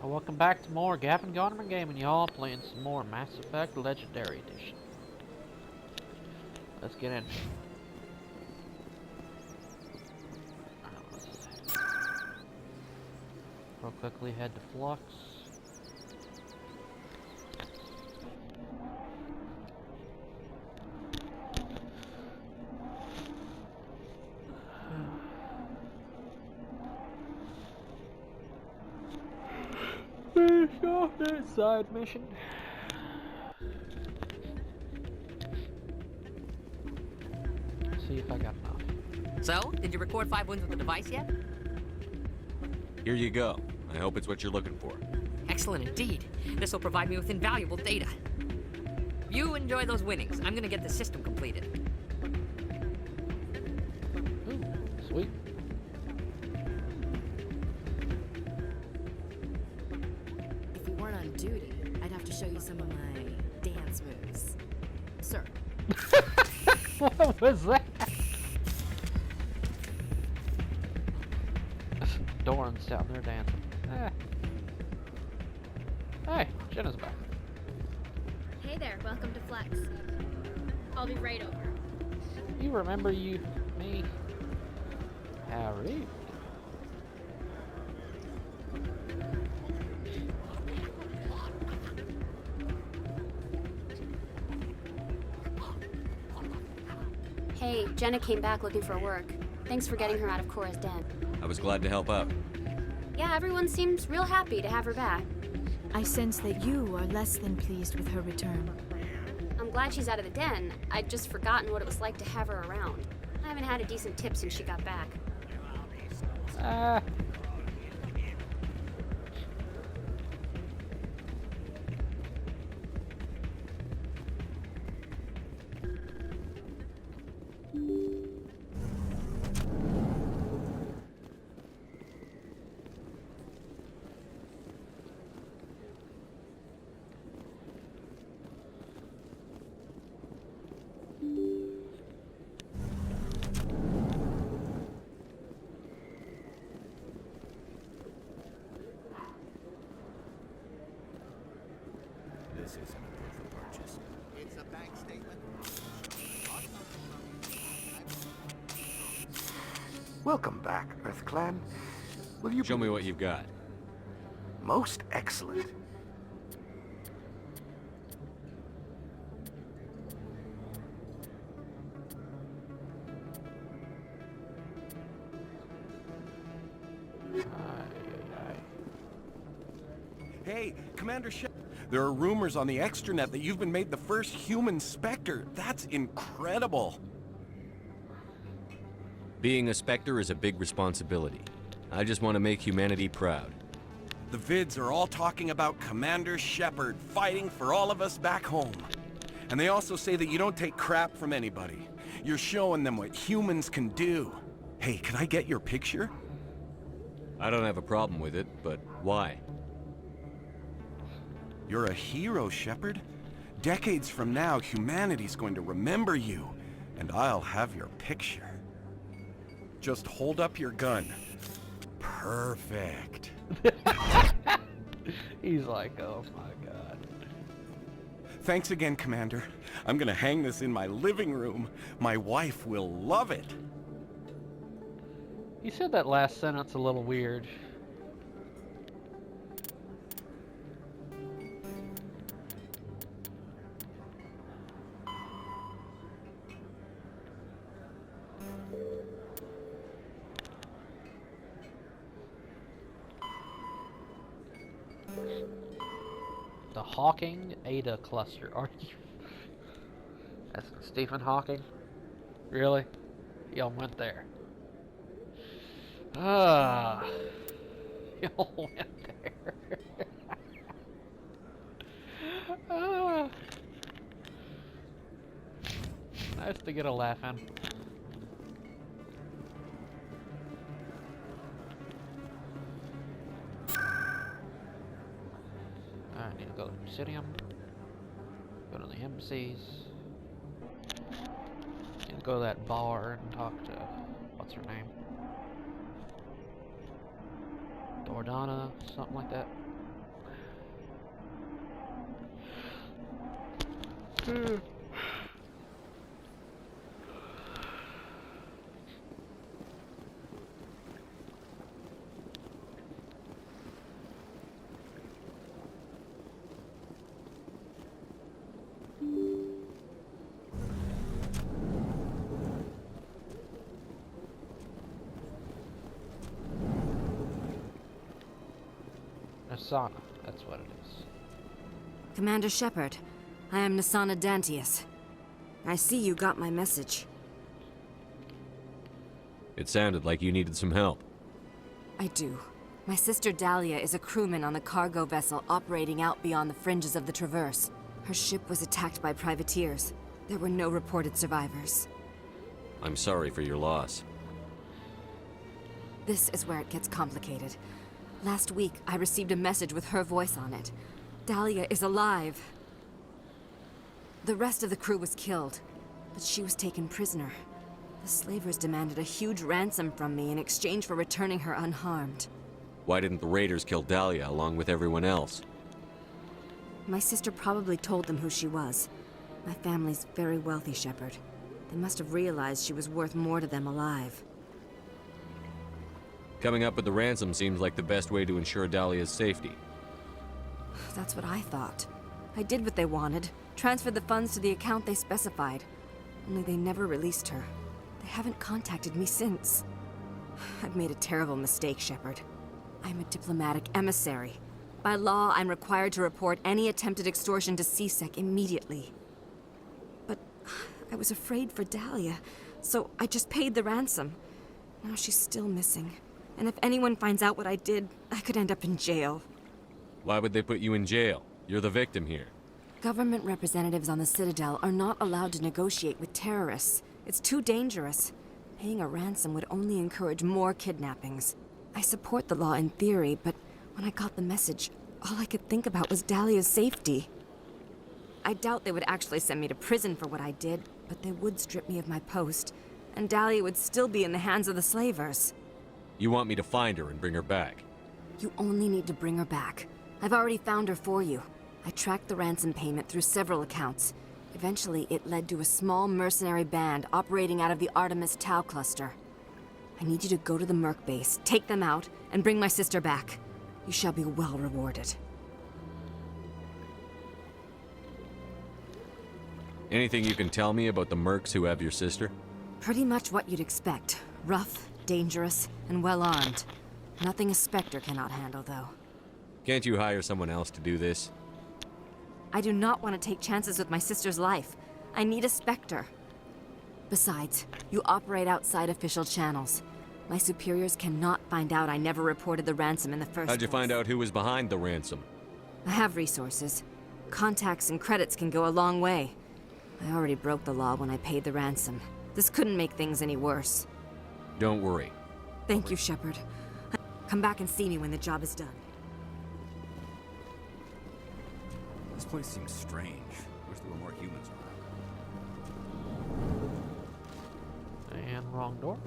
Welcome back to more Gavin Gonterman Gaming, y'all. Playing some more Mass Effect Legendary Edition. Let's get in. Real quickly head to Flux. Finish off that side mission. See if I got enough. So, did you record 5 wins with the device yet? Here you go. I hope it's what you're looking for. Excellent indeed. This will provide me with invaluable data. You enjoy those winnings. I'm gonna get the system completed. Ooh, sweet. If you weren't on duty, I'd have to show you some of my dance moves. Sir. What was that? Doran's down there dancing. Hey, Jenna's back. Hey there, welcome to Flex. I'll be right over. You remember me? How rude. Hey, Jenna came back looking for work. Thanks for getting her out of Cora's den. I was glad to help out. Yeah, everyone seems real happy to have her back. I sense that you are less than pleased with her return. I'm glad she's out of the den. I'd just forgotten what it was like to have her around. I haven't had a decent tip since she got back. This isn't a proof of purchase. It's a bank statement. Welcome back, Earth Clan. Will you Show me what you've got. Most excellent. Hey, Commander Shep. There are rumors on the extranet that you've been made the first human Spectre. That's incredible. Being a Spectre is a big responsibility. I just want to make humanity proud. The vids are all talking about Commander Shepard fighting for all of us back home. And they also say that you don't take crap from anybody. You're showing them what humans can do. Hey, can I get your picture? I don't have a problem with it, but why? You're a hero, Shepard. Decades from now, humanity's going to remember you, and I'll have your picture. Just hold up your gun. Perfect. He's like, oh my god. Thanks again, Commander. I'm gonna hang this in my living room. My wife will love it. You said that last sentence a little weird. The Hawking Ada cluster. Are you? That's Stephen Hawking? Really? Y'all went there. Ah. Y'all went there. Ah. Nice to get a laugh in. I need to go to Obsidian. Go to the embassies. Need to go to that bar and talk to what's her name? Jordana, something like that. Asana, that's what it is. Commander Shepard, I am Nasana Dantius. I see you got my message. It sounded like you needed some help. I do. My sister Dahlia is a crewman on the cargo vessel operating out beyond the fringes of the Traverse. Her ship was attacked by privateers. There were no reported survivors. I'm sorry for your loss. This is where it gets complicated. Last week, I received a message with her voice on it. Dahlia is alive. The rest of the crew was killed, but she was taken prisoner. The slavers demanded a huge ransom from me in exchange for returning her unharmed. Why didn't the raiders kill Dahlia along with everyone else? My sister probably told them who she was. My family's very wealthy, Shepard. They must have realized she was worth more to them alive. Coming up with the ransom seems like the best way to ensure Dahlia's safety. That's what I thought. I did what they wanted, transferred the funds to the account they specified. Only they never released her. They haven't contacted me since. I've made a terrible mistake, Shepard. I'm a diplomatic emissary. By law, I'm required to report any attempted extortion to CSEC immediately. But I was afraid for Dahlia, so I just paid the ransom. Now she's still missing. And if anyone finds out what I did, I could end up in jail. Why would they put you in jail? You're the victim here. Government representatives on the Citadel are not allowed to negotiate with terrorists. It's too dangerous. Paying a ransom would only encourage more kidnappings. I support the law in theory, but when I got the message, all I could think about was Dahlia's safety. I doubt they would actually send me to prison for what I did, but they would strip me of my post, and Dahlia would still be in the hands of the slavers. You want me to find her and bring her back? You only need to bring her back. I've already found her for you. I tracked the ransom payment through several accounts. Eventually, it led to a small mercenary band operating out of the Artemis Tau cluster. I need you to go to the Merc base, take them out, and bring my sister back. You shall be well rewarded. Anything you can tell me about the mercs who have your sister? Pretty much what you'd expect. Rough, dangerous, and well-armed. Nothing a Spectre cannot handle, though. Can't you hire someone else to do this? I do not want to take chances with my sister's life. I need a Spectre. Besides, you operate outside official channels. My superiors cannot find out I never reported the ransom in the first place. How'd you find out who was behind the ransom? I have resources. Contacts and credits can go a long way. I already broke the law when I paid the ransom. This couldn't make things any worse. Don't worry. Thank you, Shepard. Come back and see me when the job is done. This place seems strange. Wish there were more humans around. And wrong door.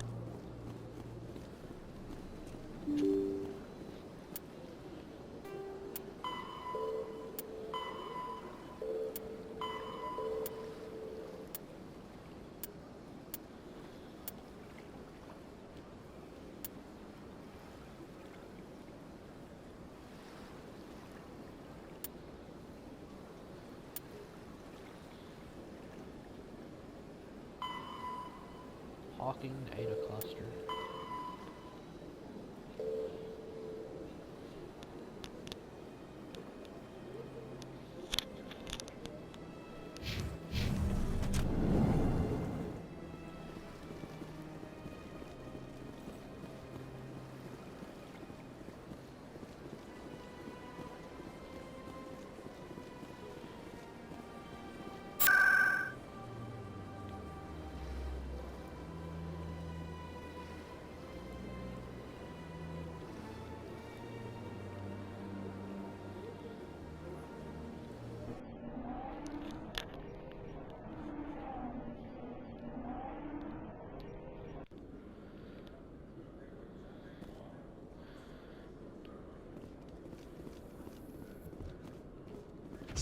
Hawking Ada cluster.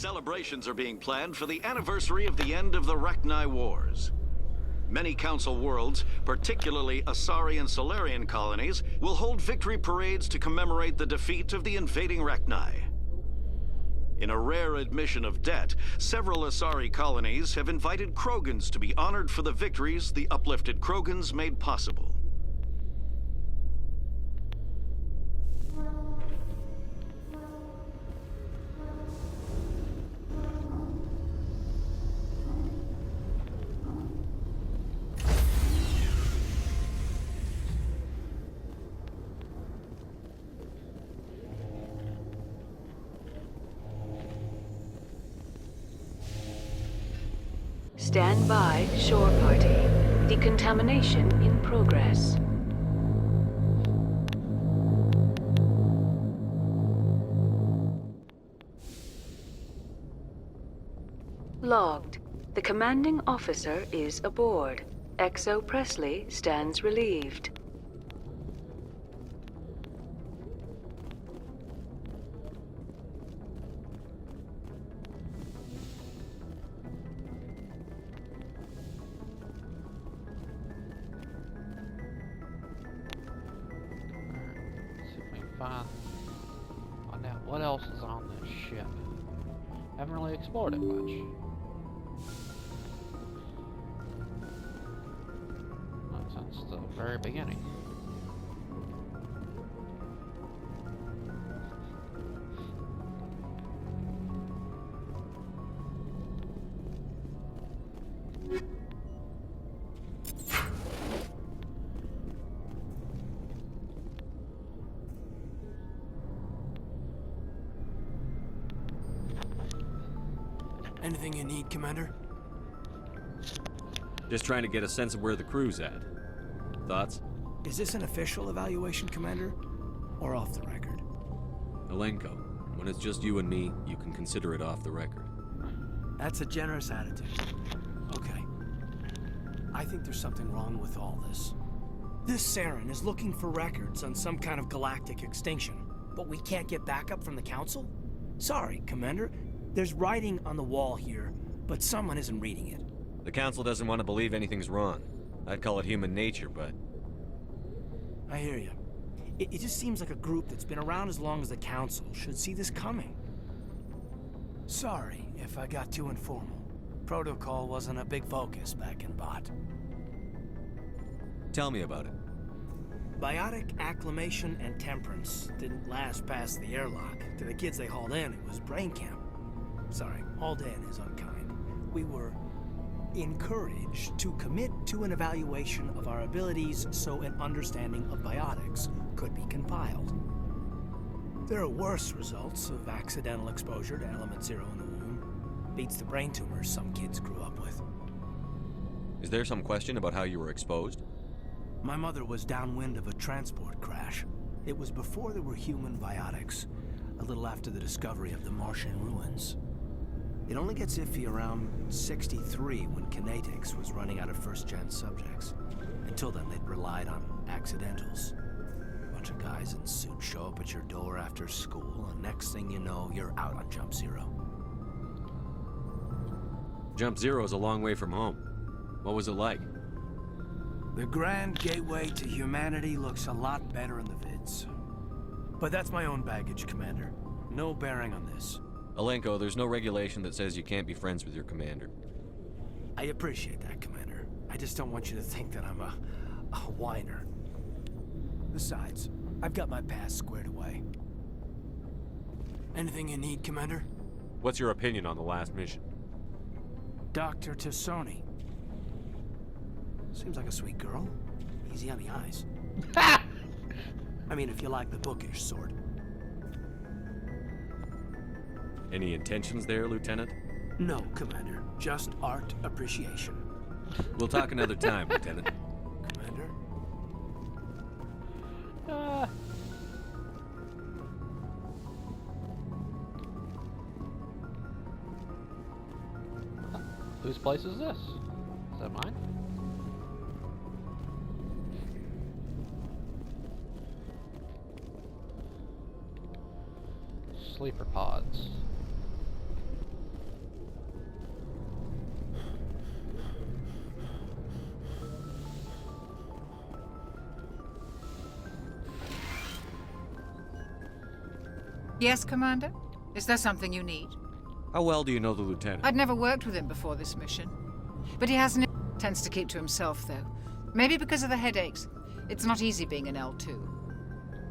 Celebrations are being planned for the anniversary of the end of the Rachni Wars. Many Council worlds, particularly Asari and Solarian colonies, will hold victory parades to commemorate the defeat of the invading Rachni. In a rare admission of debt, several Asari colonies have invited Krogans to be honored for the victories the uplifted Krogans made possible. Stand by, shore party. Decontamination in progress. Logged. The commanding officer is aboard. XO Presley stands relieved. Find out what else is on this ship. Haven't really explored it much. Not since the very beginning. Anything you need, Commander? Just trying to get a sense of where the crew's at. Thoughts? Is this an official evaluation, Commander? Or off the record? Alenko, when it's just you and me, you can consider it off the record. That's a generous attitude. Okay. I think there's something wrong with all this. This Saren is looking for records on some kind of galactic extinction, but we can't get backup from the Council? Sorry, Commander. There's writing on the wall here, but someone isn't reading it. The Council doesn't want to believe anything's wrong. I'd call it human nature, but... I hear you. It just seems like a group that's been around as long as the Council should see this coming. Sorry if I got too informal. Protocol wasn't a big focus back in Bot. Tell me about it. Biotic acclimation and temperance didn't last past the airlock. To the kids they hauled in, it was brain camp. Sorry, hauled in is unkind. We were encouraged to commit to an evaluation of our abilities so an understanding of biotics could be compiled. There are worse results of accidental exposure to element 0 in the womb. Beats the brain tumors some kids grew up with. Is there some question about how you were exposed? My mother was downwind of a transport crash. It was before there were human biotics, a little after the discovery of the Martian ruins. It only gets iffy around 63 when Kinetics was running out of first-gen subjects. Until then, they'd relied on accidentals. A bunch of guys in suits show up at your door after school, and next thing you know, you're out on Jump Zero. Jump Zero's a long way from home. What was it like? The grand gateway to humanity looks a lot better in the vids. But that's my own baggage, Commander. No bearing on this. Alenko, there's no regulation that says you can't be friends with your commander. I appreciate that, Commander. I just don't want you to think that I'm a whiner. Besides, I've got my past squared away. Anything you need, Commander? What's your opinion on the last mission? Dr. Tassoni. Seems like a sweet girl. Easy on the eyes. I mean, if you like the bookish sort. Any intentions there, Lieutenant? No, Commander. Just art appreciation. We'll talk another time, Lieutenant. Commander? Whose place is this? Is that mine? Sleeper pods. Yes, Commander? Is there something you need? How well do you know the lieutenant? I'd never worked with him before this mission. But he tends to keep to himself, though. Maybe because of the headaches. It's not easy being an L2.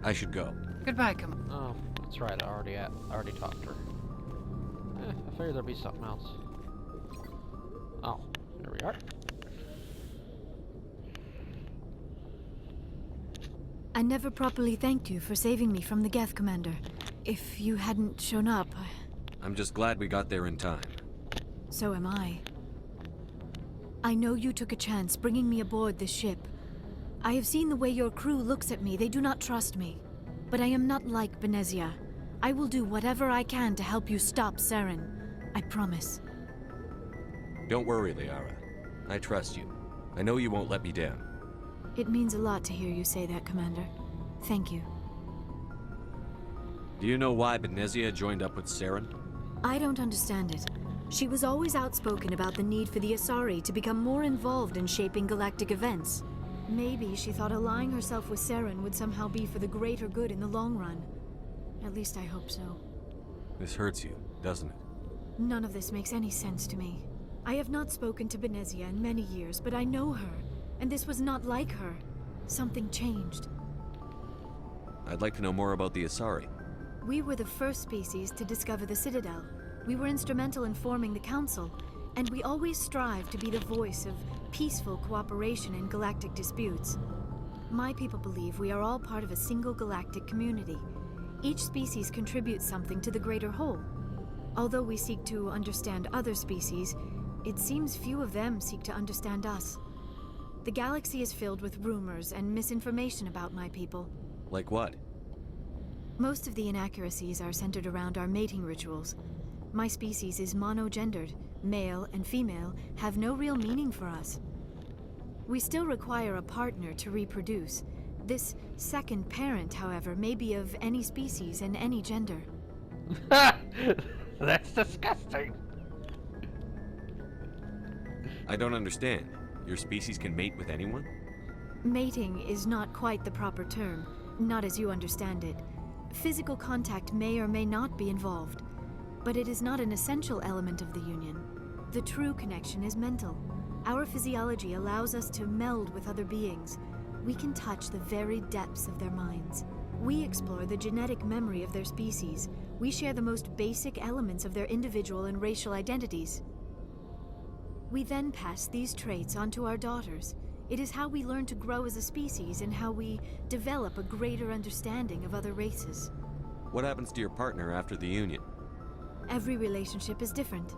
I should go. Goodbye, Commander. Oh, that's right. I already talked to her. I figured there'd be something else. Oh, here we are. I never properly thanked you for saving me from the Geth, Commander. If you hadn't shown up, I'm just glad we got there in time. so am I. I know you took a chance bringing me aboard this ship. I have seen the way your crew looks at me. They do not trust me. But I am not like Benezia. I will do whatever I can to help you stop Saren. I promise. Don't worry, Liara. I trust you. I know you won't let me down. It means a lot to hear you say that, Commander. Thank you. Do you know why Benezia joined up with Saren? I don't understand it. She was always outspoken about the need for the Asari to become more involved in shaping galactic events. Maybe she thought allying herself with Saren would somehow be for the greater good in the long run. At least I hope so. This hurts you, doesn't it? None of this makes any sense to me. I have not spoken to Benezia in many years, but I know her, and this was not like her. Something changed. I'd like to know more about the Asari. We were the first species to discover the Citadel. We were instrumental in forming the Council, and we always strive to be the voice of peaceful cooperation in galactic disputes. My people believe we are all part of a single galactic community. Each species contributes something to the greater whole. Although we seek to understand other species, it seems few of them seek to understand us. The galaxy is filled with rumors and misinformation about my people. Like what? Most of the inaccuracies are centered around our mating rituals. My species is monogendered. Male and female have no real meaning for us. We still require a partner to reproduce. This second parent, however, may be of any species and any gender. That's disgusting. I don't understand. Your species can mate with anyone? Mating is not quite the proper term, not as you understand it. Physical contact may or may not be involved, but it is not an essential element of the union. The true connection is mental. Our physiology allows us to meld with other beings. We can touch the very depths of their minds. We explore the genetic memory of their species. We share the most basic elements of their individual and racial identities. We then pass these traits on to our daughters. It is how we learn to grow as a species and how we develop a greater understanding of other races. What happens to your partner after the union? Every relationship is different.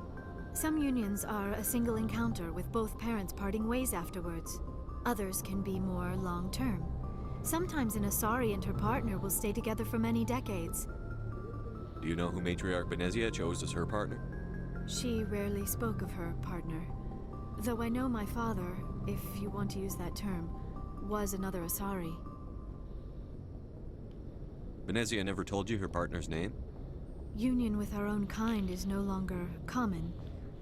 Some unions are a single encounter with both parents parting ways afterwards. Others can be more long-term. Sometimes an Asari and her partner will stay together for many decades. Do you know who Matriarch Benezia chose as her partner? She rarely spoke of her partner. Though I know my father, if you want to use that term, was another Asari. Benezia never told you her partner's name? Union with our own kind is no longer common,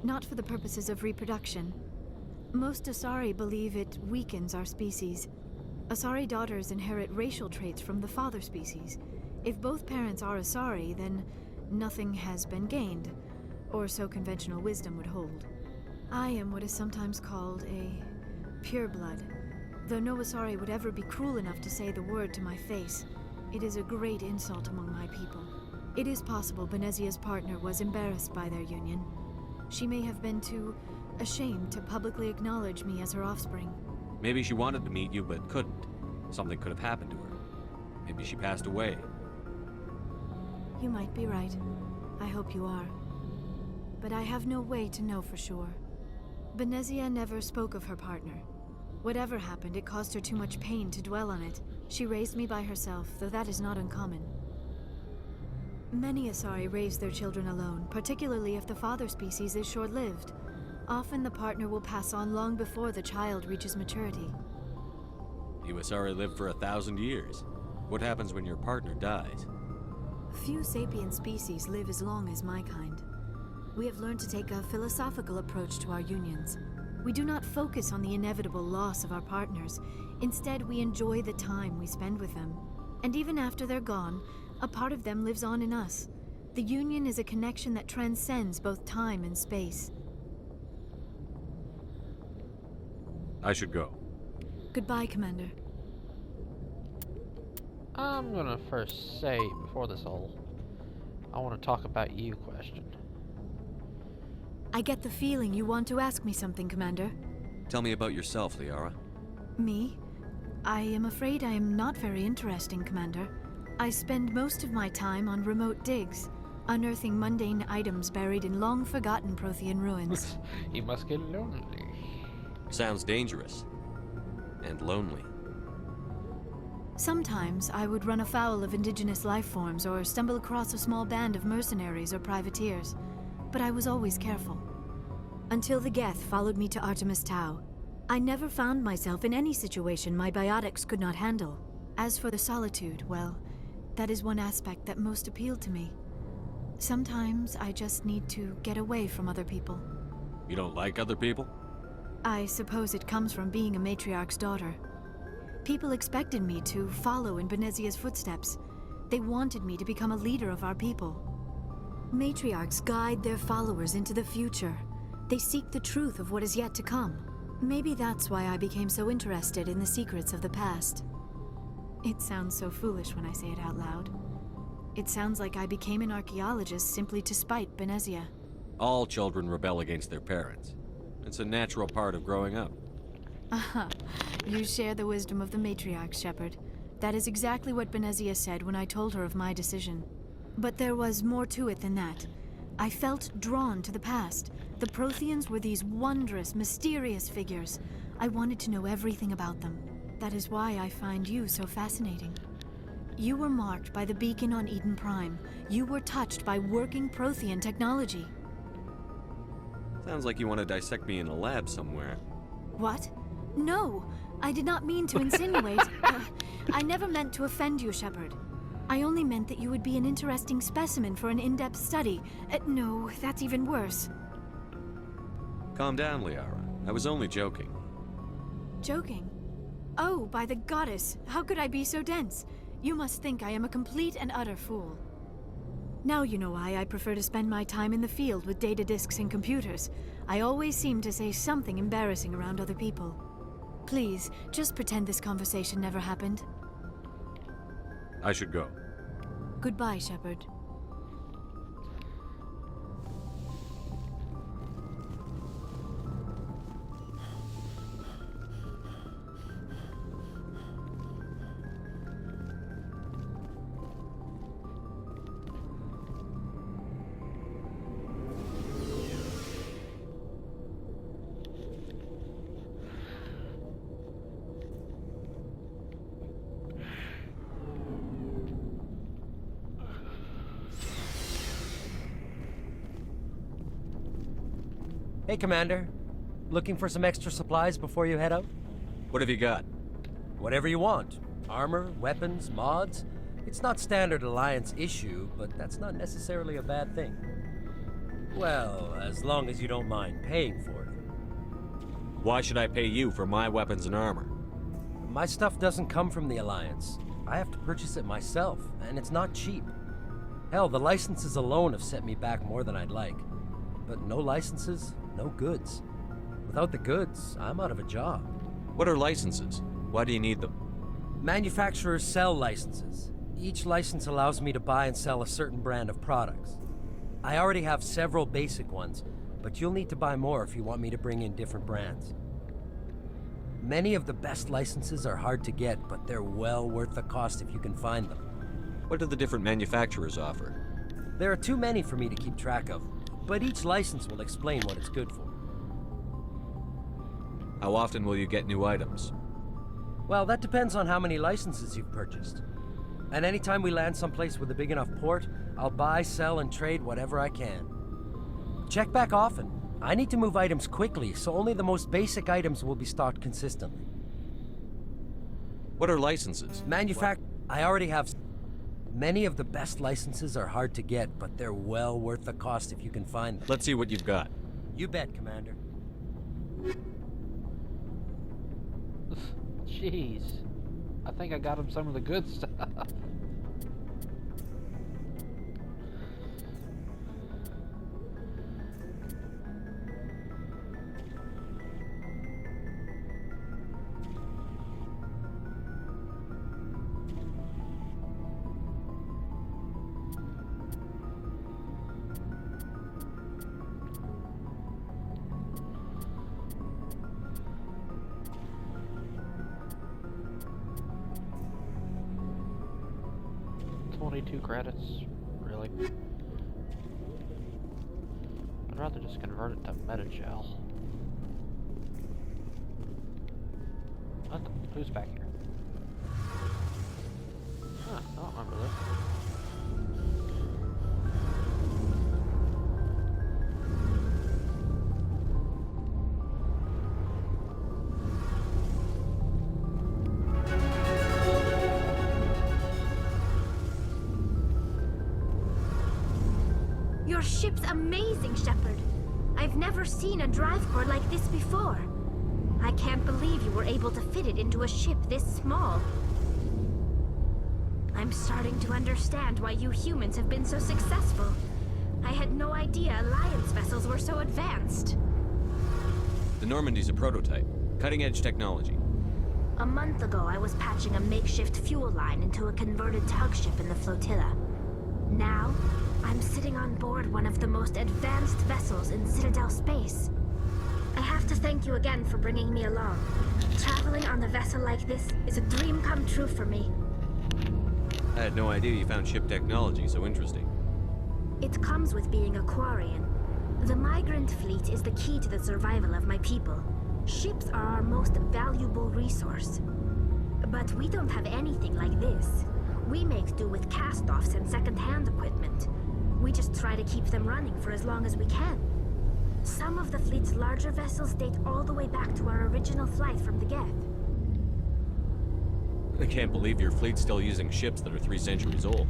not for the purposes of reproduction. Most Asari believe it weakens our species. Asari daughters inherit racial traits from the father species. If both parents are Asari, then nothing has been gained, or so conventional wisdom would hold. I am what is sometimes called a pureblood, though no Asari would ever be cruel enough to say the word to my face. It is a great insult among my people. It is possible Benezia's partner was embarrassed by their union. She may have been too ashamed to publicly acknowledge me as her offspring. Maybe she wanted to meet you but couldn't. Something could have happened to her. Maybe she passed away. You might be right. I hope you are. But I have no way to know for sure. Benezia never spoke of her partner. Whatever happened, it caused her too much pain to dwell on it. She raised me by herself, though that is not uncommon. Many Asari raise their children alone, particularly if the father species is short-lived. Often the partner will pass on long before the child reaches maturity. You Asari live for 1,000 years. What happens when your partner dies? Few sapient species live as long as my kind. We have learned to take a philosophical approach to our unions. We do not focus on the inevitable loss of our partners. Instead, we enjoy the time we spend with them. And even after they're gone, A part of them lives on in us. The Union is a connection that transcends both time and space. I should go. Goodbye, Commander. I'm gonna first say, before this whole I want to talk about you question. I get the feeling you want to ask me something, Commander. Tell me about yourself, Liara. Me? I am afraid I am not very interesting, Commander. I spend most of my time on remote digs, unearthing mundane items buried in long-forgotten Prothean ruins. You must get lonely. Sounds dangerous. And lonely. Sometimes I would run afoul of indigenous life forms or stumble across a small band of mercenaries or privateers, but I was always careful. Until the Geth followed me to Artemis Tau, I never found myself in any situation my biotics could not handle. As for the solitude, well, that is one aspect that most appealed to me. Sometimes I just need to get away from other people. You don't like other people? I suppose it comes from being a matriarch's daughter. People expected me to follow in Benezia's footsteps. They wanted me to become a leader of our people. Matriarchs guide their followers into the future. They seek the truth of what is yet to come. Maybe that's why I became so interested in the secrets of the past. It sounds so foolish when I say it out loud. It sounds like I became an archaeologist simply to spite Benezia. All children rebel against their parents. It's a natural part of growing up. Aha, you share the wisdom of the matriarch, Shepard. That is exactly what Benezia said when I told her of my decision. But there was more to it than that. I felt drawn to the past. The Protheans were these wondrous, mysterious figures. I wanted to know everything about them. That is why I find you so fascinating. You were marked by the beacon on Eden Prime. You were touched by working Prothean technology. Sounds like you want to dissect me in a lab somewhere. What? No, I did not mean to insinuate. I never meant to offend you, Shepard. I only meant that you would be an interesting specimen for an in-depth study. No, that's even worse. Calm down, Liara. I was only joking. Joking? Oh, by the goddess, how could I be so dense? You must think I am a complete and utter fool. Now you know why I prefer to spend my time in the field with data disks and computers. I always seem to say something embarrassing around other people. Please, just pretend this conversation never happened. I should go. Goodbye, Shepard. Hey, Commander. Looking for some extra supplies before you head out? What have you got? Whatever you want. Armor, weapons, mods. It's not standard Alliance issue, but that's not necessarily a bad thing. Well, as long as you don't mind paying for it. Why should I pay you for my weapons and armor? My stuff doesn't come from the Alliance. I have to purchase it myself, and it's not cheap. Hell, the licenses alone have set me back more than I'd like. But no licenses, no goods. Without the goods, I'm out of a job. What are licenses? Why do you need them? Manufacturers sell licenses. Each license allows me to buy and sell a certain brand of products. I already have several basic ones, but you'll need to buy more if you want me to bring in different brands. Many of the best licenses are hard to get, but they're well worth the cost if you can find them. What do the different manufacturers offer? There are too many for me to keep track of, but each license will explain what it's good for. How often will you get new items? Well, that depends on how many licenses you've purchased. And anytime we land someplace with a big enough port, I'll buy, sell, and trade whatever I can. Check back often. I need to move items quickly, so only the most basic items will be stocked consistently. What are licenses? I already have... Many of the best licenses are hard to get, but they're well worth the cost if you can find them. Let's see what you've got. You bet, Commander. Jeez. I think I got him some of the good stuff. only 2 credits? Really? I'd rather just convert it to Metagel. What the? Who's back here? Huh, I don't remember this. Your ship's amazing, Shepard. I've never seen a drive core like this before. I can't believe you were able to fit it into a ship this small. I'm starting to understand why you humans have been so successful. I had no idea Alliance vessels were so advanced. The Normandy's a prototype. Cutting-edge technology. A month ago, I was patching a makeshift fuel line into a converted tug ship in the flotilla. Now, I'm sitting on board one of the most advanced vessels in Citadel space. I have to thank you again for bringing me along. Traveling on a vessel like this is a dream come true for me. I had no idea you found ship technology so interesting. It comes with being a Quarian. The migrant fleet is the key to the survival of my people. Ships are our most valuable resource. But we don't have anything like this. We make do with cast-offs and second-hand equipment. We just try to keep them running for as long as we can. Some of the fleet's larger vessels date all the way back to our original flight from the Geth. I can't believe your fleet's still using ships that are 3 centuries old.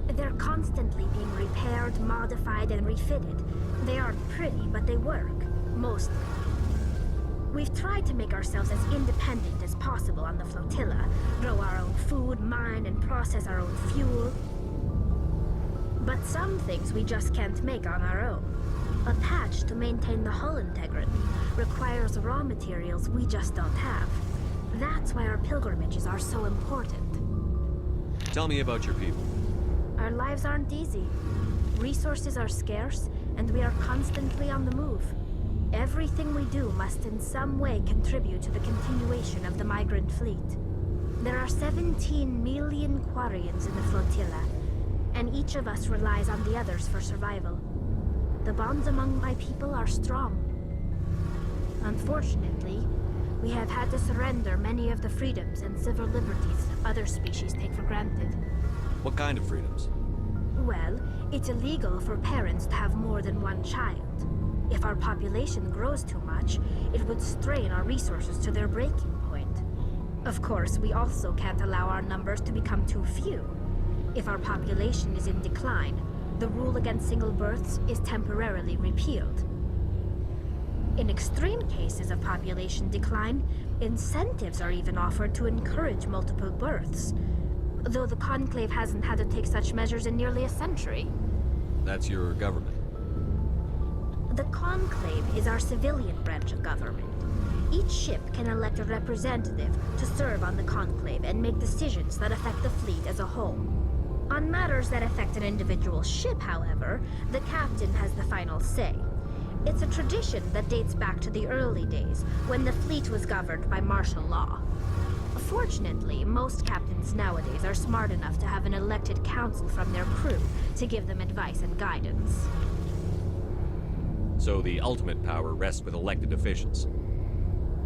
They're constantly being repaired, modified, and refitted. They aren't pretty, but they work. Mostly. We've tried to make ourselves as independent as possible on the flotilla. Grow our own food, mine, and process our own fuel. But some things we just can't make on our own. A patch to maintain the hull integrity requires raw materials we just don't have. That's why our pilgrimages are so important. Tell me about your people. Our lives aren't easy. Resources are scarce, and we are constantly on the move. Everything we do must in some way contribute to the continuation of the migrant fleet. There are 17 million Quarians in the flotilla, and each of us relies on the others for survival. The bonds among my people are strong. Unfortunately, we have had to surrender many of the freedoms and civil liberties other species take for granted. What kind of freedoms? Well, it's illegal for parents to have more than one child. If our population grows too much, it would strain our resources to their breaking point. Of course, we also can't allow our numbers to become too few. If our population is in decline, the rule against single births is temporarily repealed. In extreme cases of population decline, incentives are even offered to encourage multiple births, though the Conclave hasn't had to take such measures in nearly a century. That's your government. The Conclave is our civilian branch of government. Each ship can elect a representative to serve on the Conclave and make decisions that affect the fleet as a whole. On matters that affect an individual ship, however, the captain has the final say. It's a tradition that dates back to the early days, when the fleet was governed by martial law. Fortunately, most captains nowadays are smart enough to have an elected council from their crew to give them advice and guidance. So the ultimate power rests with elected officials.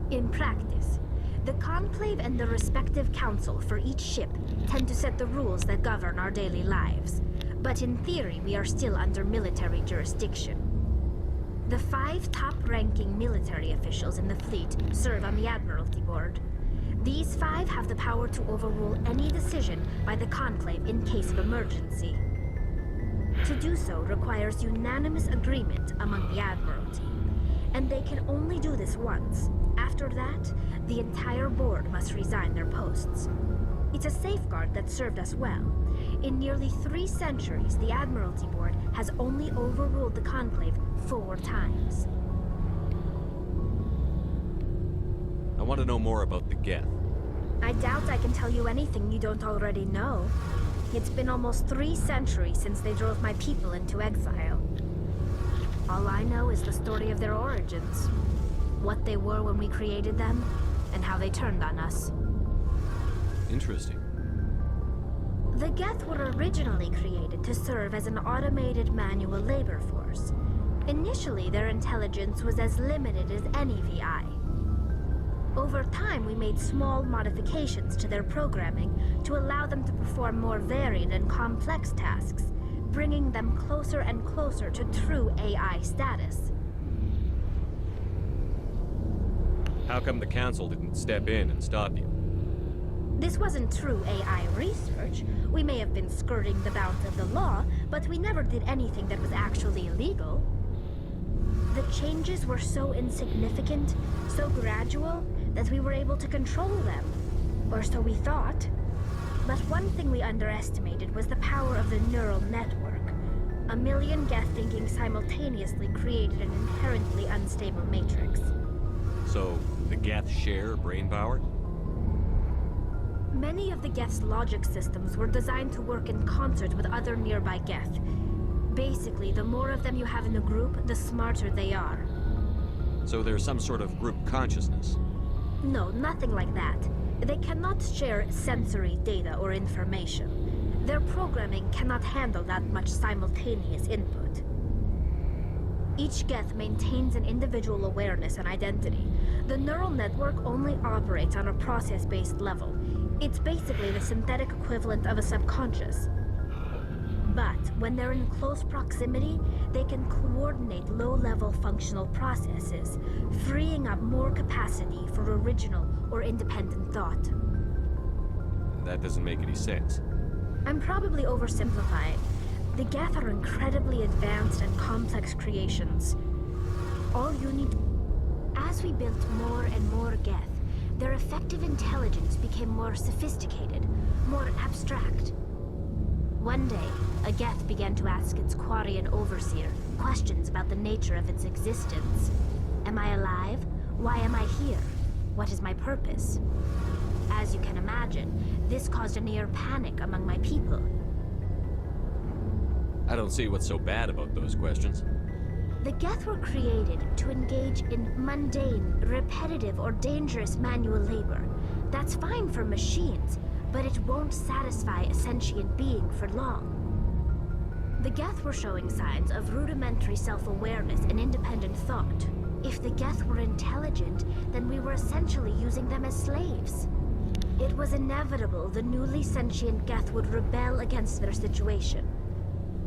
In practice, the Conclave and the respective council for each ship tend to set the rules that govern our daily lives. But in theory, we are still under military jurisdiction. The 5 top-ranking military officials in the fleet serve on the Admiralty Board. These 5 have the power to overrule any decision by the Conclave in case of emergency. To do so requires unanimous agreement among the Admiralty, and they can only do this once. After that, the entire board must resign their posts. It's a safeguard that served us well. In nearly 3 centuries, the Admiralty Board has only overruled the Conclave 4 times. I want to know more about the Geth. I doubt I can tell you anything you don't already know. It's been almost 3 centuries since they drove my people into exile. All I know is the story of their origins. What they were when we created them, and how they turned on us. Interesting. The Geth were originally created to serve as an automated manual labor force. Initially, their intelligence was as limited as any VI. Over time, we made small modifications to their programming to allow them to perform more varied and complex tasks, bringing them closer and closer to true AI status. How come the Council didn't step in and stop you? This wasn't true AI research. We may have been skirting the bounds of the law, but we never did anything that was actually illegal. The changes were so insignificant, so gradual, that we were able to control them. Or so we thought. But one thing we underestimated was the power of the neural network. A million Geth thinking simultaneously created an inherently unstable matrix. So, the Geth share brain power? Many of the Geth's logic systems were designed to work in concert with other nearby Geth. Basically, the more of them you have in a group, the smarter they are. So there's some sort of group consciousness? No, nothing like that. They cannot share sensory data or information. Their programming cannot handle that much simultaneous input. Each Geth maintains an individual awareness and identity. The neural network only operates on a process-based level. It's basically the synthetic equivalent of a subconscious. But when they're in close proximity, they can coordinate low-level functional processes, freeing up more capacity for original or independent thought. That doesn't make any sense. I'm probably oversimplifying. The Geth are incredibly advanced and complex creations. All you need... As we built more and more Geth, their effective intelligence became more sophisticated, more abstract. One day, a Geth began to ask its Quarian overseer questions about the nature of its existence. Am I alive? Why am I here? What is my purpose? As you can imagine, this caused a near panic among my people. I don't see what's so bad about those questions. The Geth were created to engage in mundane, repetitive, or dangerous manual labor. That's fine for machines, but it won't satisfy a sentient being for long. The Geth were showing signs of rudimentary self-awareness and independent thought. If the Geth were intelligent, then we were essentially using them as slaves. It was inevitable the newly sentient Geth would rebel against their situation.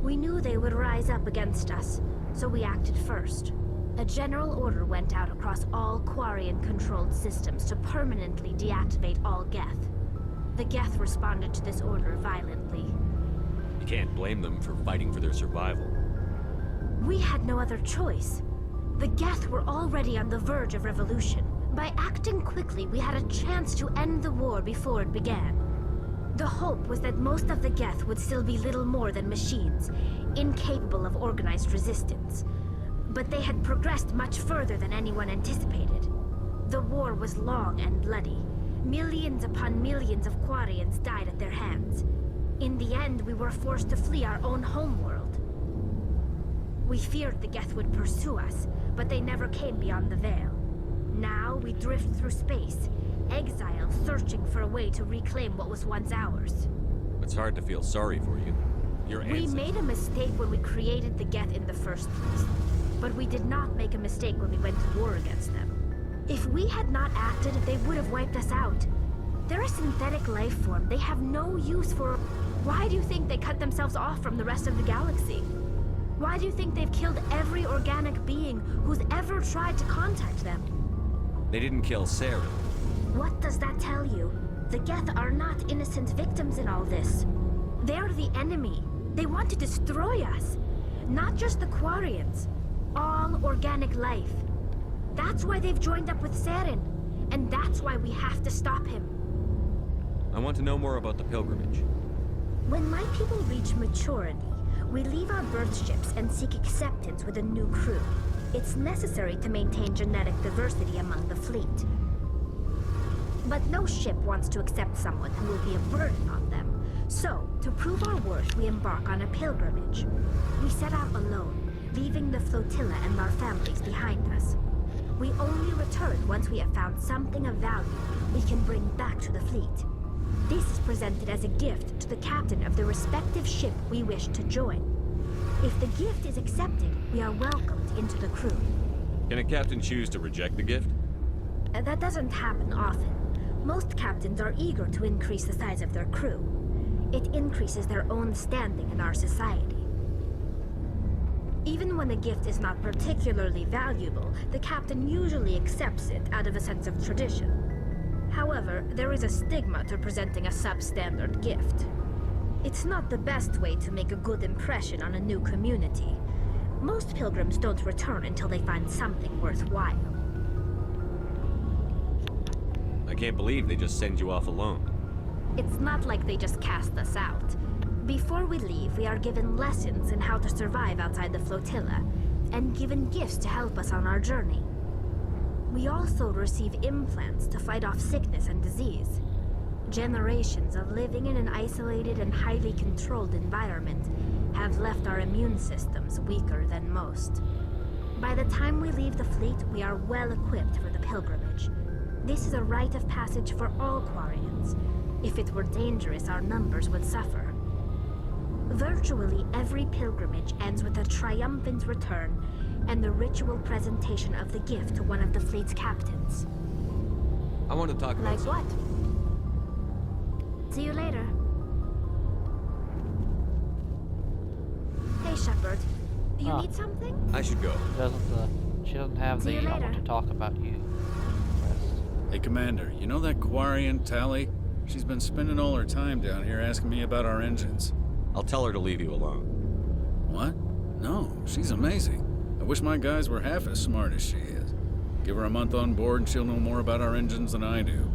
We knew they would rise up against us, so we acted first. A general order went out across all Quarian-controlled systems to permanently deactivate all Geth. The Geth responded to this order violently. You can't blame them for fighting for their survival. We had no other choice. The Geth were already on the verge of revolution. By acting quickly, we had a chance to end the war before it began. The hope was that most of the Geth would still be little more than machines, incapable of organized resistance. But they had progressed much further than anyone anticipated. The war was long and bloody. Millions upon millions of Quarians died at their hands. In the end, we were forced to flee our own homeworld. We feared the Geth would pursue us, but they never came beyond the Veil. Now we drift through space, exiles searching for a way to reclaim what was once ours. It's hard to feel sorry for you. We made a mistake when we created the Geth in the first place, but we did not make a mistake when we went to war against them. If we had not acted, they would have wiped us out. They're a synthetic life form. They have no use for... Why do you think they cut themselves off from the rest of the galaxy? Why do you think they've killed every organic being who's ever tried to contact them? They didn't kill Sarah. What does that tell you? The Geth are not innocent victims in all this. They're the enemy. They want to destroy us. Not just the Quarians. All organic life. That's why they've joined up with Saren. And that's why we have to stop him. I want to know more about the pilgrimage. When my people reach maturity, we leave our birth ships and seek acceptance with a new crew. It's necessary to maintain genetic diversity among the fleet. But no ship wants to accept someone who will be a burden on them. So, to prove our worth, we embark on a pilgrimage. We set out alone, leaving the flotilla and our families behind us. We only return once we have found something of value we can bring back to the fleet. This is presented as a gift to the captain of the respective ship we wish to join. If the gift is accepted, we are welcomed into the crew. Can a captain choose to reject the gift? That doesn't happen often. Most captains are eager to increase the size of their crew. It increases their own standing in our society. Even when a gift is not particularly valuable, the captain usually accepts it out of a sense of tradition. However, there is a stigma to presenting a substandard gift. It's not the best way to make a good impression on a new community. Most pilgrims don't return until they find something worthwhile. I can't believe they just send you off alone. It's not like they just cast us out. Before we leave, we are given lessons in how to survive outside the flotilla, and given gifts to help us on our journey. We also receive implants to fight off sickness and disease. Generations of living in an isolated and highly controlled environment have left our immune systems weaker than most. By the time we leave the fleet, we are well equipped for the pilgrimage. This is a rite of passage for all Quarians. If it were dangerous, our numbers would suffer. Virtually every pilgrimage ends with a triumphant return and the ritual presentation of the gift to one of the fleet's captains. I want to talk about Like what? See you later. Hey, Shepard. You need something? I should go. She doesn't have See the you I want later. to talk about you list. Hey, Commander, you know that Quarian, Tally? She's been spending all her time down here asking me about our engines. I'll tell her to leave you alone. What? No, she's amazing. I wish my guys were half as smart as she is. Give her a month on board and she'll know more about our engines than I do.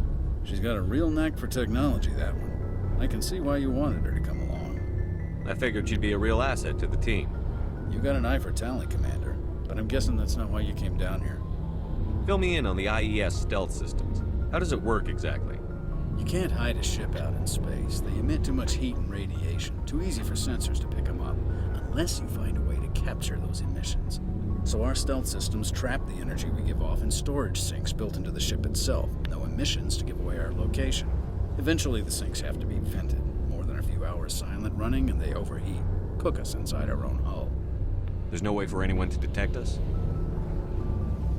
She's got a real knack for technology, that one. I can see why you wanted her to come along. I figured she'd be a real asset to the team. You got an eye for talent, Commander, but I'm guessing that's not why you came down here. Fill me in on the IES stealth systems. How does it work exactly? You can't hide a ship out in space. They emit too much heat and radiation. Too easy for sensors to pick them up, unless you find a way to capture those emissions. So our stealth systems trap the energy we give off in storage sinks built into the ship itself. No emissions to give away our location. Eventually the sinks have to be vented. More than a few hours silent running and they overheat. Cook us inside our own hull. There's no way for anyone to detect us?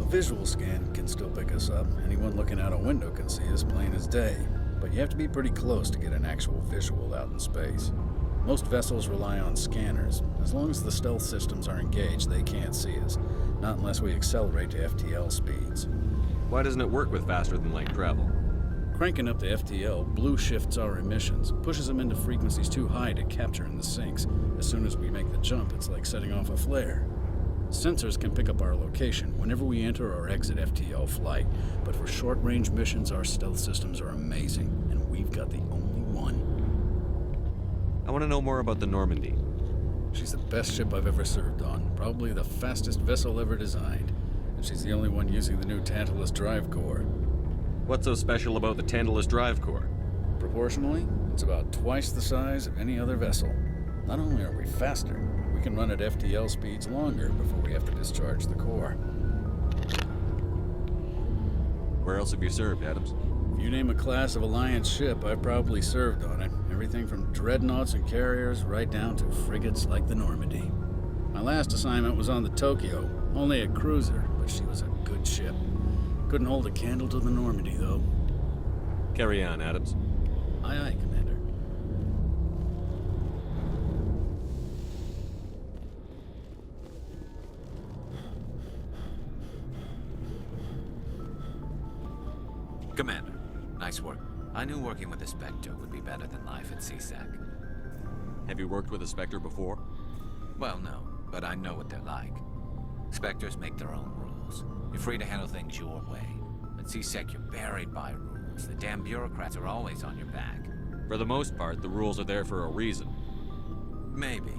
A visual scan can still pick us up. Anyone looking out a window can see us plain as day. But you have to be pretty close to get an actual visual out in space. Most vessels rely on scanners. As long as the stealth systems are engaged, they can't see us. Not unless we accelerate to FTL speeds. Why doesn't it work with faster than light travel? Cranking up to FTL blue shifts our emissions, pushes them into frequencies too high to capture in the sinks. As soon as we make the jump, it's like setting off a flare. Sensors can pick up our location whenever we enter or exit FTL flight, but for short-range missions, our stealth systems are amazing, and we've got the only one. I want to know more about the Normandy. She's the best ship I've ever served on, probably the fastest vessel ever designed, and she's the only one using the new Tantalus drive core. What's so special about the Tantalus drive core? Proportionally, it's about twice the size of any other vessel. Not only are we faster, we can run at FTL speeds longer before we have to discharge the core. Where else have you served, Adams? If you name a class of Alliance ship, I've probably served on it. Everything from dreadnoughts and carriers right down to frigates like the Normandy. My last assignment was on the Tokyo, only a cruiser, but she was a good ship. Couldn't hold a candle to the Normandy, though. Carry on, Adams. Aye, aye, Commander. Commander, nice work. I knew working with the Spectre would be better than life at CSAC. Have you worked with a Spectre before? Well, no, but I know what they're like. Spectres make their own rules. You're free to handle things your way. At CSEC, you're buried by rules. The damn bureaucrats are always on your back. For the most part, the rules are there for a reason. Maybe.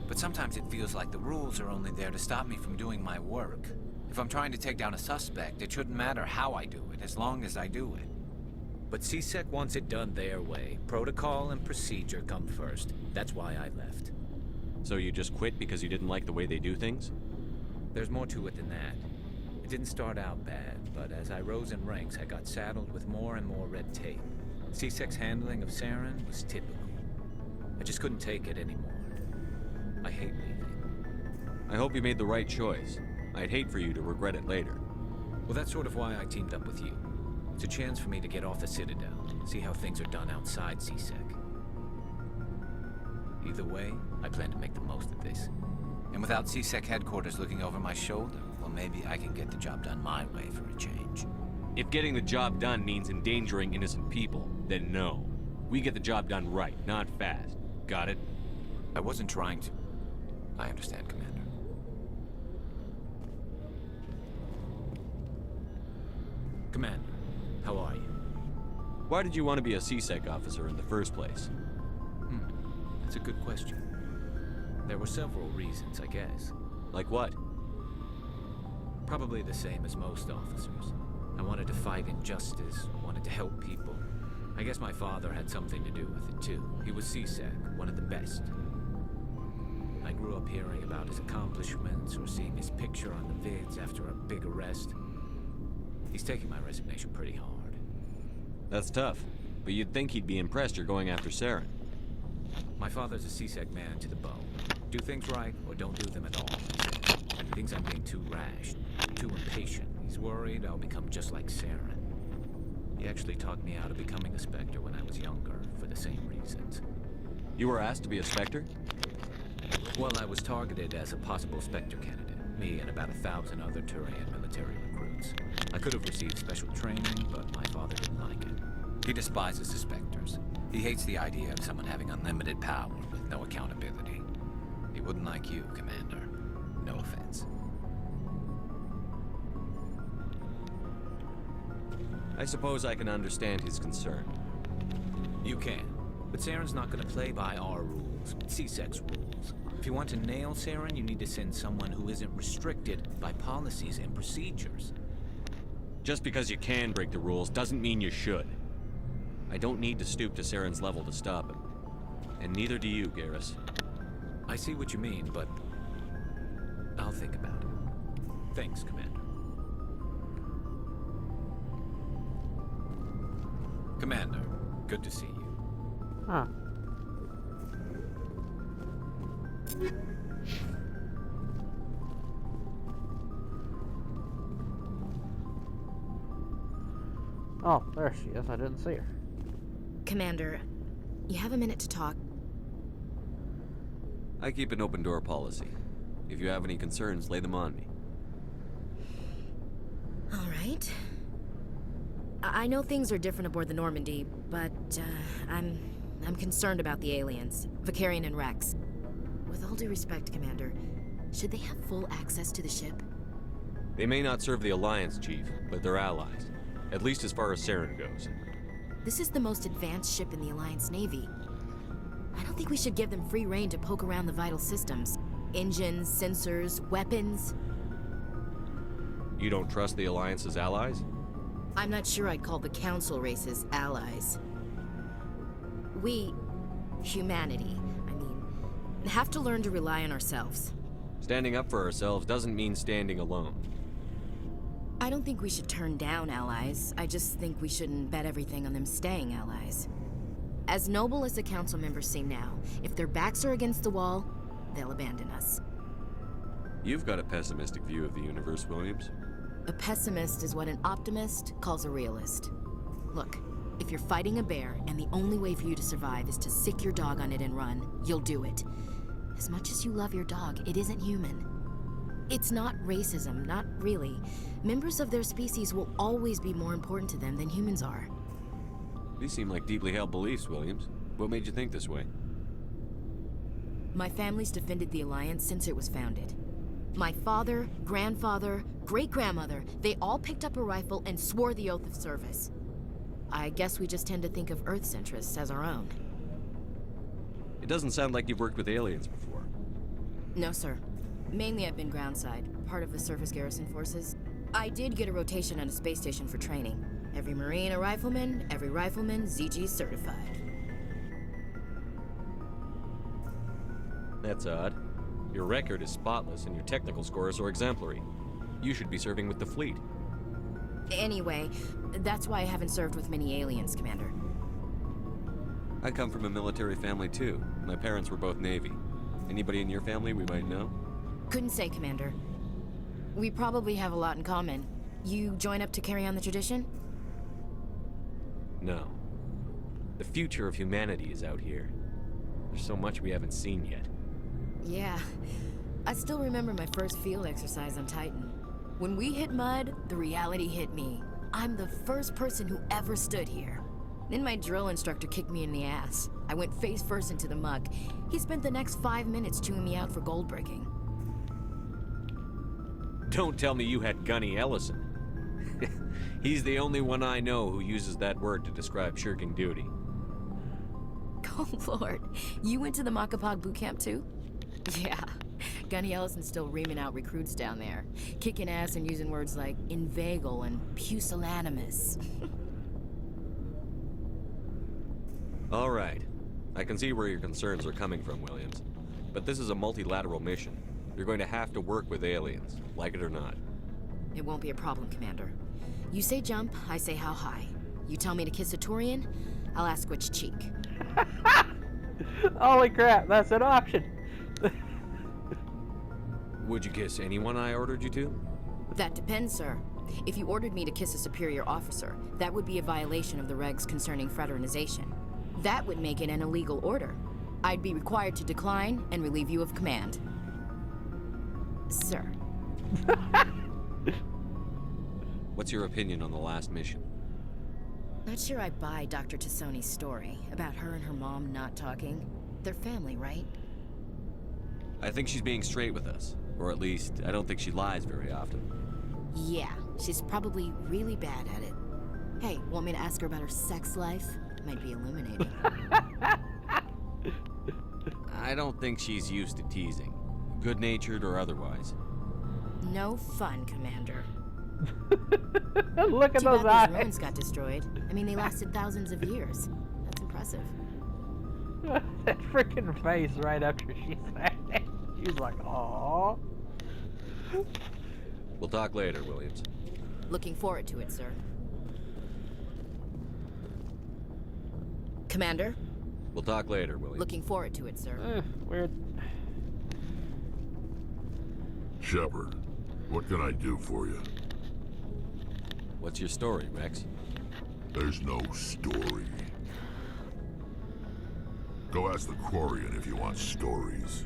But sometimes it feels like the rules are only there to stop me from doing my work. If I'm trying to take down a suspect, it shouldn't matter how I do it, as long as I do it. But CSEC wants it done their way. Protocol and procedure come first. That's why I left. So you just quit because you didn't like the way they do things? There's more to it than that. It didn't start out bad, but as I rose in ranks, I got saddled with more and more red tape. C-Sec's handling of Saren was typical. I just couldn't take it anymore. I hate leaving. I hope you made the right choice. I'd hate for you to regret it later. Well, that's sort of why I teamed up with you. It's a chance for me to get off the Citadel, see how things are done outside C-Sec. Either way, I plan to make the most of this. And without C-Sec headquarters looking over my shoulder, well, maybe I can get the job done my way for a change. If getting the job done means endangering innocent people, then no. We get the job done right, not fast. Got it? I wasn't trying to. I understand, Commander. Commander, how are you? Why did you want to be a C-Sec officer in the first place? That's a good question. There were several reasons, I guess. Like what? Probably the same as most officers. I wanted to fight injustice, wanted to help people. I guess my father had something to do with it too. He was C-Sec, one of the best. I grew up hearing about his accomplishments or seeing his picture on the vids after a big arrest. He's taking my resignation pretty hard. That's tough, but you'd think he'd be impressed you're going after Saren. My father's a C-Sec man to the bone. Do things right, or don't do them at all. He thinks I'm being too rash, too impatient. He's worried I'll become just like Saren. He actually talked me out of becoming a Spectre when I was younger, for the same reasons. You were asked to be a Spectre? Well, I was targeted as a possible Spectre candidate. Me and about 1,000 other Turian military recruits. I could have received special training, but my father didn't like it. He despises the Spectres. He hates the idea of someone having unlimited power with no accountability. He wouldn't like you, Commander. No offense. I suppose I can understand his concern. You can. But Saren's not going to play by our rules, C-Sec's rules. If you want to nail Saren, you need to send someone who isn't restricted by policies and procedures. Just because you can break the rules doesn't mean you should. I don't need to stoop to Saren's level to stop him. And neither do you, Garrus. I see what you mean, but I'll think about it. Thanks, Commander. Commander, good to see you. Huh. Oh, there she is. I didn't see her. Commander, you have a minute to talk. I keep an open door policy. If you have any concerns, lay them on me. All right. I know things are different aboard the Normandy, but I'm concerned about the aliens, Vicarian and Rex. With all due respect, Commander, should they have full access to the ship? They may not serve the Alliance, Chief, but they're allies. At least as far as Saren goes. This is the most advanced ship in the Alliance Navy. I don't think we should give them free rein to poke around the vital systems. Engines, sensors, weapons. You don't trust the Alliance's allies? I'm not sure I'd call the Council races allies. We, humanity, have to learn to rely on ourselves. Standing up for ourselves doesn't mean standing alone. I don't think we should turn down allies. I just think we shouldn't bet everything on them staying allies. As noble as the Council members seem now, if their backs are against the wall, they'll abandon us. You've got a pessimistic view of the universe, Williams. A pessimist is what an optimist calls a realist. Look, if you're fighting a bear and the only way for you to survive is to sick your dog on it and run, you'll do it. As much as you love your dog, it isn't human. It's not racism, not really. Members of their species will always be more important to them than humans are. These seem like deeply held beliefs, Williams. What made you think this way? My family's defended the Alliance since it was founded. My father, grandfather, great-grandmother, they all picked up a rifle and swore the oath of service. I guess we just tend to think of Earth's interests as our own. It doesn't sound like you've worked with aliens before. No, sir. Mainly I've been groundside, part of the surface garrison forces. I did get a rotation on a space station for training. Every Marine a rifleman, every rifleman ZG certified. That's odd. Your record is spotless and your technical scores are exemplary. You should be serving with the fleet. Anyway, that's why I haven't served with many aliens, Commander. I come from a military family too. My parents were both Navy. Anybody in your family we might know? Couldn't say, Commander. We probably have a lot in common. You join up to carry on the tradition? No. The future of humanity is out here. There's so much we haven't seen yet. Yeah. I still remember my first field exercise on Titan. When we hit mud, the reality hit me. I'm the first person who ever stood here. Then my drill instructor kicked me in the ass. I went face first into the muck. He spent the next 5 minutes chewing me out for gold breaking. Don't tell me you had Gunny Ellison. He's the only one I know who uses that word to describe shirking duty. Oh lord, you went to the Macapag boot camp too? Yeah, Gunny Ellison's still reaming out recruits down there, kicking ass and using words like inveigle and pusillanimous. All right. I can see where your concerns are coming from, Williams. But this is a multilateral mission. You're going to have to work with aliens, like it or not. It won't be a problem, Commander. You say jump, I say how high. You tell me to kiss a Turian, I'll ask which cheek. Holy crap, that's an option. Would you kiss anyone I ordered you to? That depends, sir. If you ordered me to kiss a superior officer, that would be a violation of the regs concerning fraternization. That would make it an illegal order. I'd be required to decline and relieve you of command. Sir. What's your opinion on the last mission? Not sure I buy Dr. Tassoni's story about her and her mom not talking. They're family, right? I think she's being straight with us. Or at least, I don't think she lies very often. Yeah, she's probably really bad at it. Hey, want me to ask her about her sex life? Might be illuminating. I don't think she's used to teasing. Good-natured or otherwise. No fun, Commander. Look at Too those bad eyes. ruins got destroyed. I mean, they lasted thousands of years. That's impressive. That freaking face right after she said it. She's like, aww. We'll talk later, Williams. Looking forward to it, sir. Commander? We'll talk later, Williams. Looking forward to it, sir. Weird. Shepard, what can I do for you? What's your story, Rex? There's no story. Go ask the Quarian if you want stories.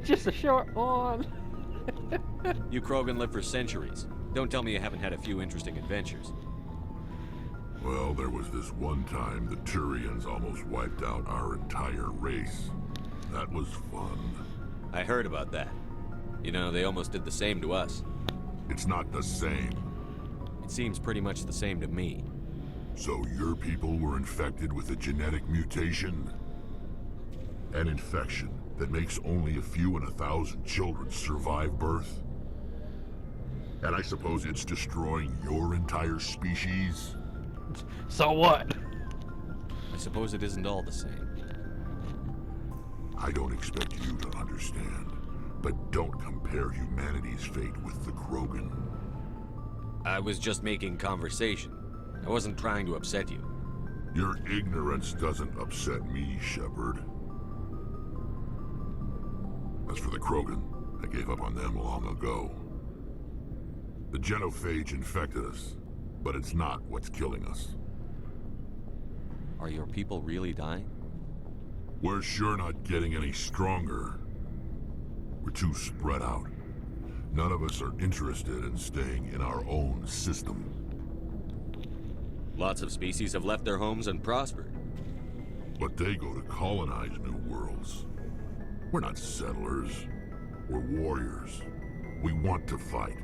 Just a short one. You Krogan live for centuries. Don't tell me you haven't had a few interesting adventures. Well, there was this one time the Turians almost wiped out our entire race. That was fun. I heard about that. You know, they almost did the same to us. It's not the same. It seems pretty much the same to me. So your people were infected with a genetic mutation? An infection that makes only a few in 1,000 children survive birth? And I suppose it's destroying your entire species? So what? I suppose it isn't all the same. I don't expect you to understand, but don't compare humanity's fate with the Krogan. I was just making conversation. I wasn't trying to upset you. Your ignorance doesn't upset me, Shepard. As for the Krogan, I gave up on them long ago. The genophage infected us, but it's not what's killing us. Are your people really dying? We're sure not getting any stronger. We're too spread out. None of us are interested in staying in our own system. Lots of species have left their homes and prospered. But they go to colonize new worlds. We're not settlers. We're warriors. We want to fight.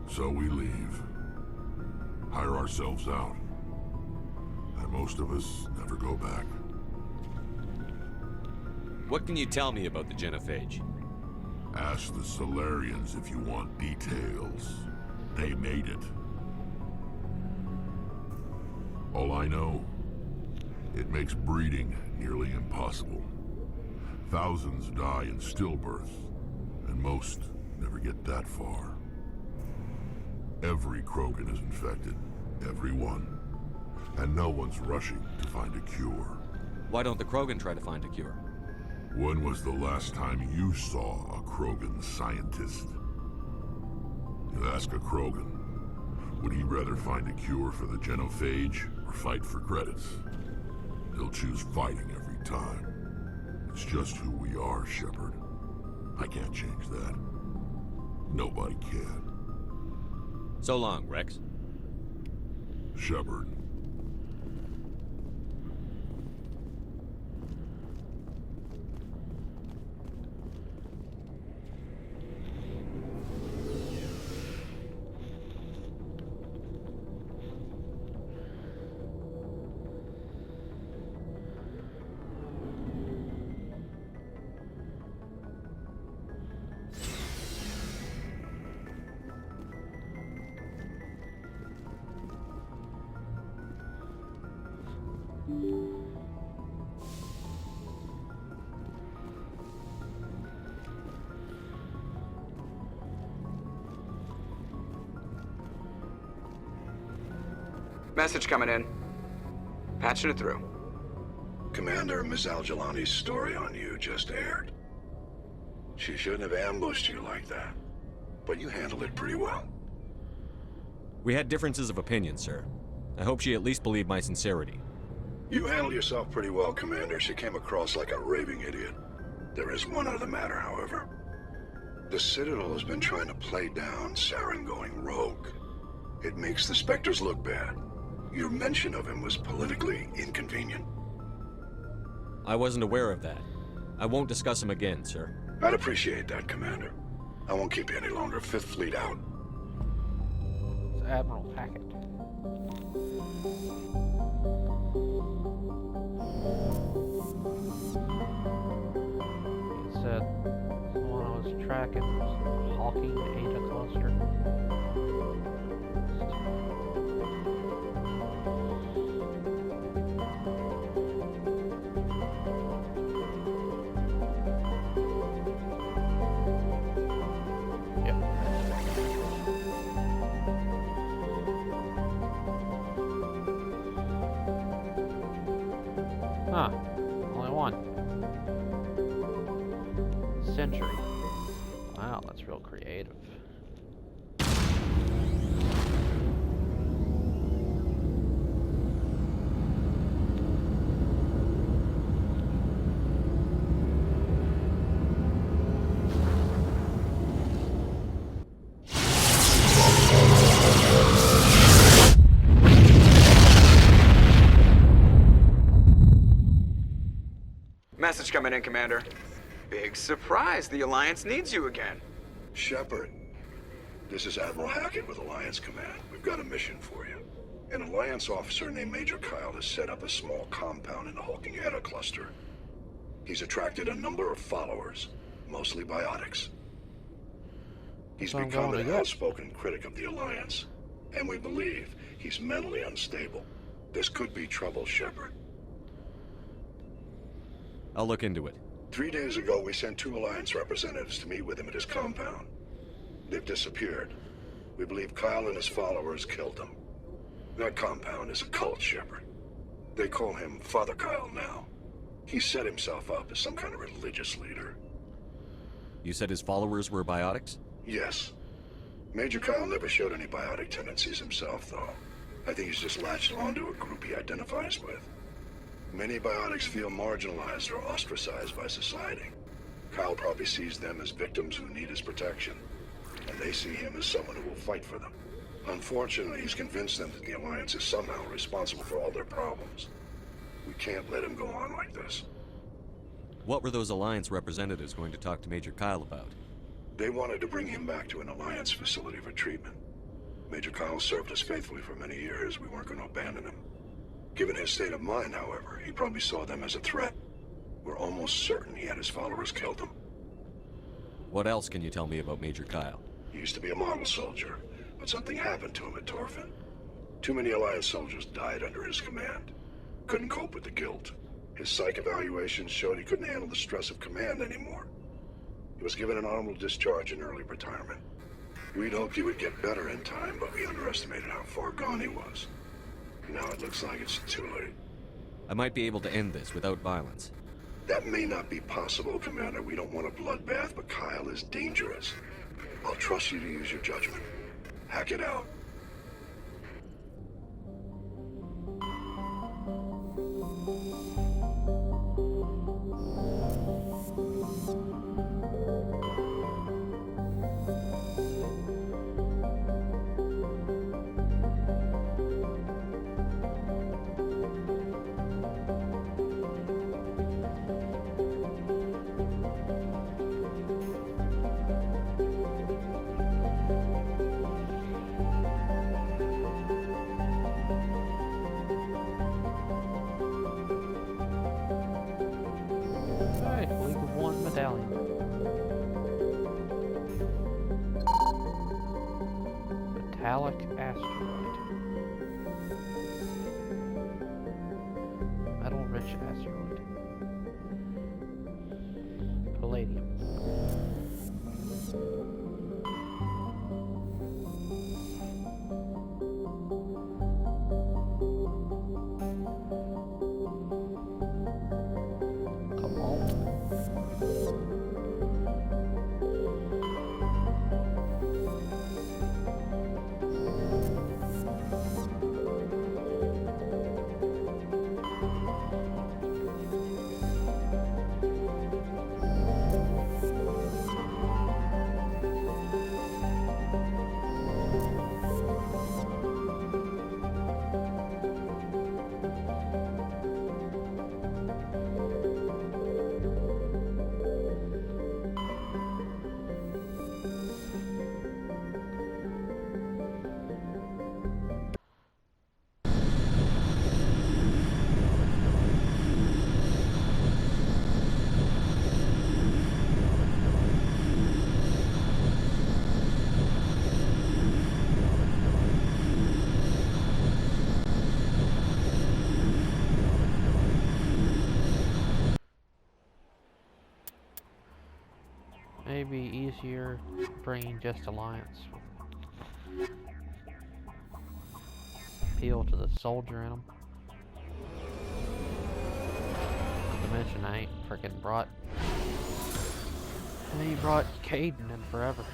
So we leave. Hire ourselves out. And most of us never go back. What can you tell me about the genophage? Ask the Solarians if you want details. They made it. All I know, it makes breeding nearly impossible. Thousands die in stillbirth, and most never get that far. Every Krogan is infected. Every one. and no one's rushing to find a cure. Why don't the Krogan try to find a cure? When was the last time you saw a Krogan scientist? You ask a Krogan, would he rather find a cure for the genophage or fight for credits? He'll choose fighting every time. It's just who we are, Shepard. I can't change that. Nobody can. So long, Rex. Shepard. Message coming in. Patching it through. Commander, Ms. Al-Jalani's story on you just aired. She shouldn't have ambushed you like that, but you handled it pretty well. We had differences of opinion, sir. I hope she at least believed my sincerity. You handled yourself pretty well, Commander. She came across like a raving idiot. There is one other matter, however. The Citadel has been trying to play down Saren going rogue. It makes the Spectres look bad. Your mention of him was politically inconvenient. I wasn't aware of that. I won't discuss him again, sir. I'd appreciate that, Commander. I won't keep you any longer. Fifth Fleet out. It's Admiral Hackett. It said the one I was tracking was Hawking Ada Cluster. Huh. Only one. Century. Wow, that's real creative. Message coming in, Commander. Big surprise, the Alliance needs you again. Shepard, this is Admiral Hackett with Alliance Command. We've got a mission for you. An Alliance officer named Major Kyle has set up a small compound in the Hawking Eta cluster. He's attracted a number of followers, mostly biotics. He's become an outspoken critic of the Alliance, and we believe he's mentally unstable. This could be trouble, Shepard. I'll look into it. 3 days ago, we sent 2 Alliance representatives to meet with him at his compound. They've disappeared. We believe Kyle and his followers killed them. That compound is a cult, Shepard. They call him Father Kyle now. He set himself up as some kind of religious leader. You said his followers were biotics? Yes. Major Kyle never showed any biotic tendencies himself, though. I think he's just latched onto a group he identifies with. Many biotics feel marginalized or ostracized by society. Kyle probably sees them as victims who need his protection, and they see him as someone who will fight for them. Unfortunately, he's convinced them that the Alliance is somehow responsible for all their problems. We can't let him go on like this. What were those Alliance representatives going to talk to Major Kyle about? They wanted to bring him back to an Alliance facility for treatment. Major Kyle served us faithfully for many years. We weren't going to abandon him. Given his state of mind, however, he probably saw them as a threat. We're almost certain he had his followers killed him. What else can you tell me about Major Kyle? He used to be a model soldier, but something happened to him at Torfin. Too many Alliance soldiers died under his command. Couldn't cope with the guilt. His psych evaluations showed he couldn't handle the stress of command anymore. He was given an honorable discharge in early retirement. We'd hoped he would get better in time, but we underestimated how far gone he was. Now it looks like it's too late. I might be able to end this without violence. That may not be possible, Commander. We don't want a bloodbath, but Kyle is dangerous. I'll trust you to use your judgment. Hack it out. Alright, League of One medallion. Metallic asteroid. Metal rich asteroid. Palladium. Come on. Maybe easier bringing just Alliance. Appeal to the soldier in them. Not to mention I ain't freaking brought Caden in forever.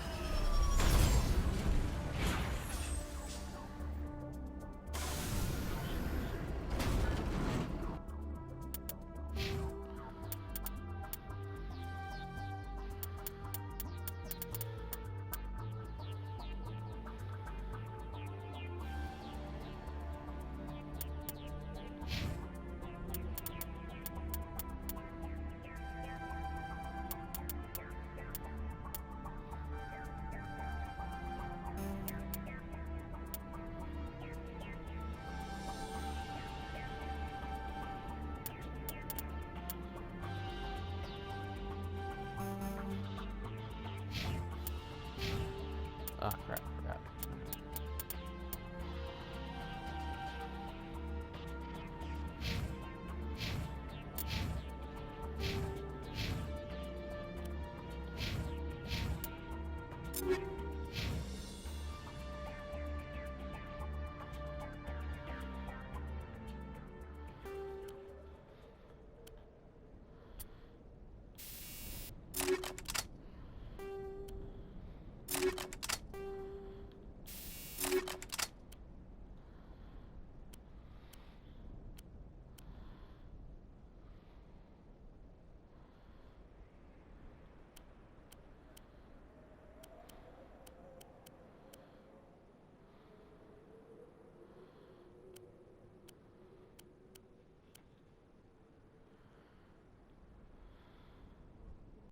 Oh crap.